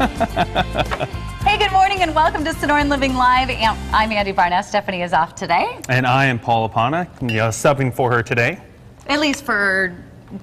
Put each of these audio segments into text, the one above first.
Hey, good morning and welcome to Sonoran Living Live. I'm Andy Barnett. Stephanie is off today. And I am Paul Apana, subbing for her today. At least for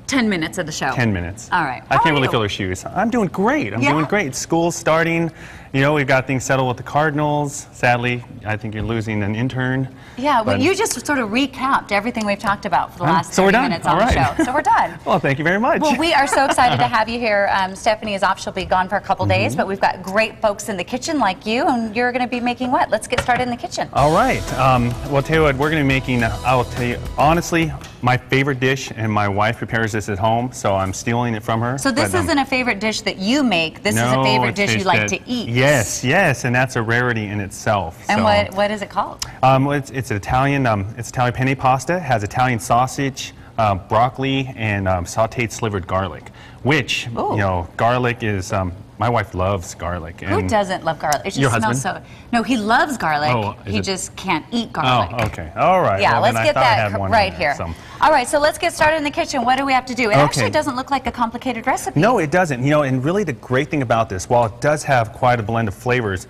10 minutes of the show. 10 minutes. All right. I can't really feel her shoes. I'm doing great. I'm doing great. School's starting. You know, we've got things settled with the Cardinals. Sadly, I think you're losing an intern. Yeah, well, you just sort of recapped everything we've talked about for the last 30 minutes on the show. So we're done. Well, thank you very much. Well, we are so excited to have you here. Stephanie is off. She'll be gone for a couple days, but we've got great folks in the kitchen like you, and you're going to be making what? Let's get started in the kitchen. All right. Well, I'll tell you what, we're going to be making, I'll tell you, honestly, my favorite dish, and my wife prepares this at home, so I'm stealing it from her. So this isn't a favorite dish that you make. This is a favorite dish you like to eat. Yes, yes, and that's a rarity in itself. And what is it called? It's Italian penne pasta. It has Italian sausage, broccoli, and sautéed slivered garlic. Which, you know, garlic is. My wife loves garlic. And who doesn't love garlic? It just your smells husband? so. No, he loves garlic. Oh, he just can't eat garlic. Oh, okay. All right. Yeah, well, let's get that right here. So. All right, so let's get started in the kitchen. What do we have to do? It actually doesn't look like a complicated recipe. No, it doesn't. You know, and really the great thing about this, while it does have quite a blend of flavors,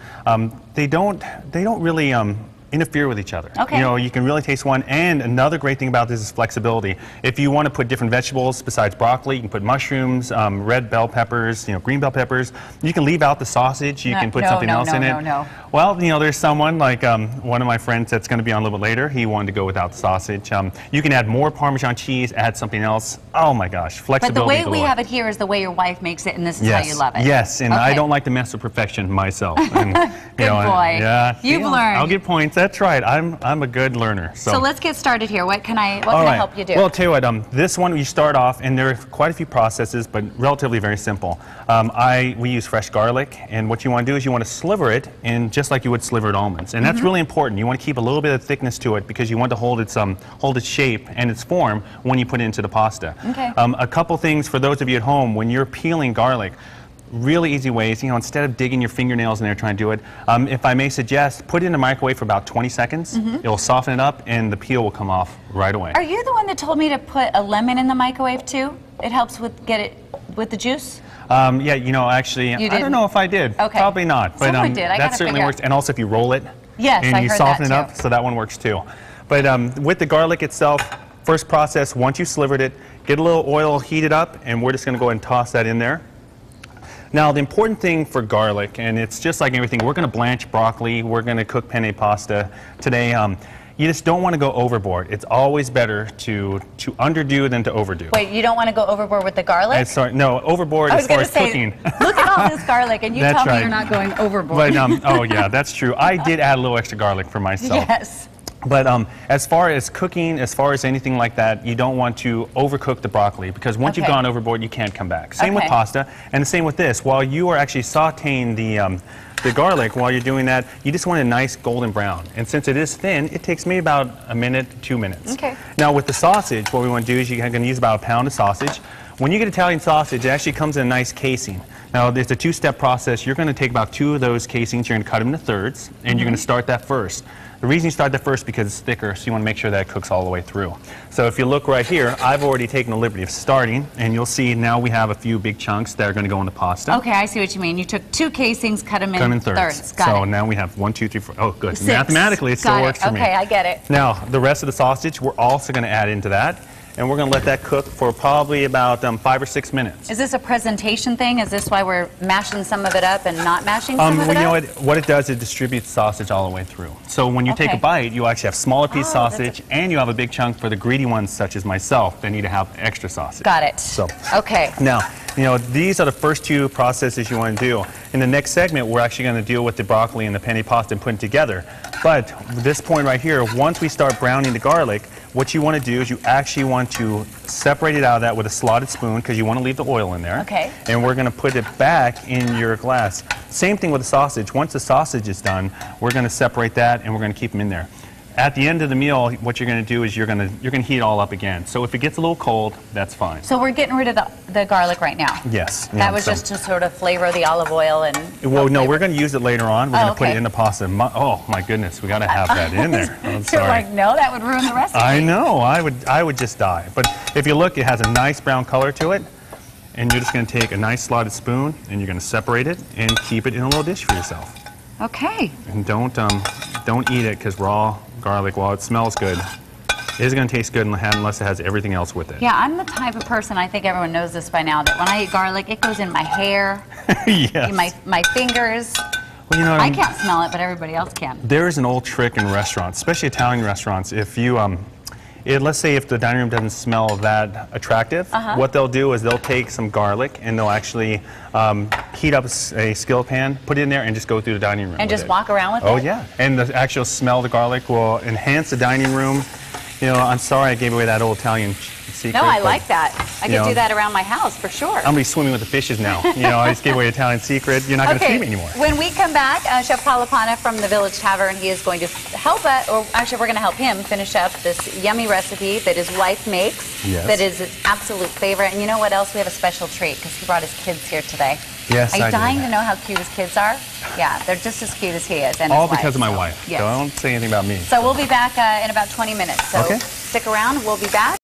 they don't really interfere with each other. Okay. You know, you can really taste one. And another great thing about this is flexibility. If you want to put different vegetables besides broccoli, you can put mushrooms, red bell peppers, you know, green bell peppers. You can leave out the sausage. You can put something else in it. No. Well, you know, there's someone like one of my friends that's going to be on a little bit later. He wanted to go without the sausage. You can add more Parmesan cheese, add something else. Oh my gosh, flexibility. But the way galore. we have it here is the way your wife makes it, and this is how you love it. Yes, and I don't like to mess with perfection myself. And, good boy. You've learned. I'll get points. That's right. I'm a good learner. So let's get started here. What can I help you do? Well, I'll tell you what. This one you start off, and there are quite a few processes, but relatively very simple. We use fresh garlic, and what you want to do is you want to sliver it, and just like you would slivered almonds, and that's really important. You want to keep a little bit of thickness to it because you want to hold its shape and its form when you put it into the pasta. Okay. A couple things for those of you at home when you're peeling garlic. Really easy ways, you know, instead of digging your fingernails in there trying to do it, if I may suggest, put it in the microwave for about 20 seconds. It'll soften it up and the peel will come off right away. Are you the one that told me to put a lemon in the microwave too? It helps with the juice? Yeah, you know, actually, I don't know if I did. Okay. Probably not. But Someone did. that certainly works. And also if you roll it and you soften it up, so that one works too. But with the garlic itself, first process, once you slivered it, get a little oil, heat it up, and we're just going to go ahead and toss that in there. Now, the important thing for garlic, and it's just like everything, we're going to blanch broccoli, we're going to cook penne pasta today. You just don't want to go overboard. It's always better to underdo than to overdo. Wait, you don't want to go overboard with the garlic? Sorry, no, overboard as far as cooking. Look at all this garlic, and you tell me you're not going overboard. But, oh yeah, that's true. I did add a little extra garlic for myself. Yes. But as far as cooking, as far as anything like that, you don't want to overcook the broccoli because once you've gone overboard, you can't come back. Same with pasta, and the same with this. While you are actually sautéing the garlic, while you're doing that, you just want a nice golden brown. And since it is thin, it takes maybe about a minute, 2 minutes. Okay. Now with the sausage, what we want to do is you're going to use about a pound of sausage. When you get Italian sausage, it actually comes in a nice casing. Now, it's a two-step process. You're going to take about 2 of those casings, you're going to cut them into thirds, and you're going to start that first. The reason you start that first is because it's thicker, so you want to make sure that it cooks all the way through. So if you look right here, I've already taken the liberty of starting, and you'll see now we have a few big chunks that are going to go in the pasta. Okay, I see what you mean. You took 2 casings, cut them in thirds. Got so it. now we have 1, 2, 3, 4. Oh, good. 6. Mathematically, it still works for me. Okay, I get it. Now, the rest of the sausage, we're also going to add into that. And we're going to let that cook for probably about 5 or 6 minutes. Is this a presentation thing? Is this why we're mashing some of it up and not mashing some of it up? You know what it does, it distributes sausage all the way through. So when you take a bite, you actually have smaller piece sausage, and you have a big chunk for the greedy ones, such as myself, that need to have extra sausage. Got it. So, okay. Now, you know, these are the first 2 processes you want to do. In the next segment, we're actually going to deal with the broccoli and the penne pasta and put it together. But this point right here, once we start browning the garlic, what you want to do is you actually want to separate it out of that with a slotted spoon because you want to leave the oil in there. Okay. And we're going to put it back in your glass. Same thing with the sausage. Once the sausage is done, we're going to separate that and we're going to keep them in there. At the end of the meal, what you're going to do is you're going to heat it all up again. So if it gets a little cold, that's fine. So we're getting rid of the garlic right now. Yes. That was just to sort of flavor the olive oil and. Well, no, we're going to use it later on. We're going to put it in the pasta. Oh my goodness, we got to have that in there. I'm sorry. You're like, no, that would ruin the recipe. I know. I would just die. But if you look, it has a nice brown color to it. and you're just going to take a nice slotted spoon, and you're going to separate it and keep it in a little dish for yourself. Okay. And don't eat it, because raw garlic, while it smells good, it isn't going to taste good unless it has everything else with it. Yeah, I'm the type of person, I think everyone knows this by now, that when I eat garlic, it goes in my hair, yes. in my fingers. Well, you know, I can't smell it, but everybody else can. There is an old trick in restaurants, especially Italian restaurants. If you, let's say if the dining room doesn't smell that attractive, what they'll do is they'll take some garlic and they'll actually heat up a skillet pan, put it in there, and just go through the dining room. And just walk around with it? Oh, yeah. And the actual smell of the garlic will enhance the dining room. You know, I'm sorry I gave away that old Italian secret. No, I like that. I could do that around my house for sure. I'm going to be swimming with the fishes now. You know, I just gave away an Italian secret. You're not going to see me anymore. When we come back, Chef Apana from the Village Tavern, he is going to help us, or actually we're going to help him finish up this yummy recipe that his wife makes. Yes. That is his absolute favorite. And you know what else? We have a special treat because he brought his kids here today. Yes, Are you dying to know how cute his kids are? Yeah, they're just as cute as he is. And all his because wife, of my wife. Yes. Don't say anything about me. So we'll be back in about 20 minutes. So stick around. We'll be back.